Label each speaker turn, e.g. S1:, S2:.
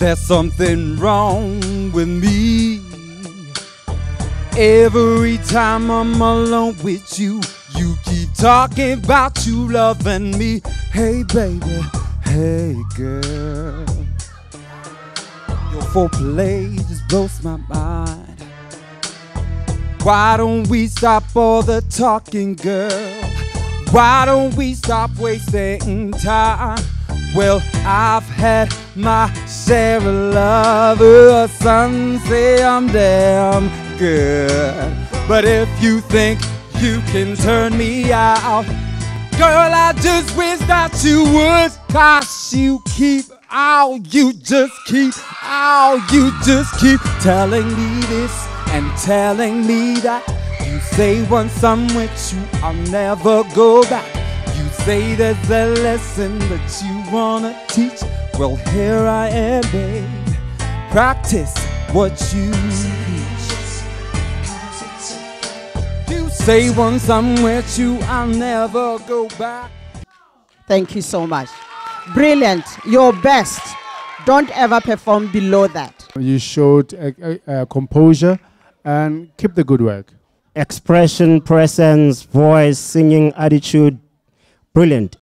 S1: there's something wrong with me. Every time I'm alone with you, you keep talking about you loving me. Hey baby, hey girl, your foreplay just blows my mind. Why don't we stop all the talking, girl? Why don't we stop wasting time? Well, I've had my share of lovers. Some say I'm damn good, but if you think you can turn me out, girl, I just wish that you would. 'Cause you just keep telling me this and telling me that. You say once I'm with you, I'll never go back. You say there's a lesson that you wanna teach. Well, here I am, babe. Practice what you preach. You say once I'm with you, I'll never go back.
S2: Thank you so much. Brilliant. Your best. Don't ever perform below that.
S3: You showed composure and keep the good work.
S4: Expression, presence, voice, singing, attitude, brilliant.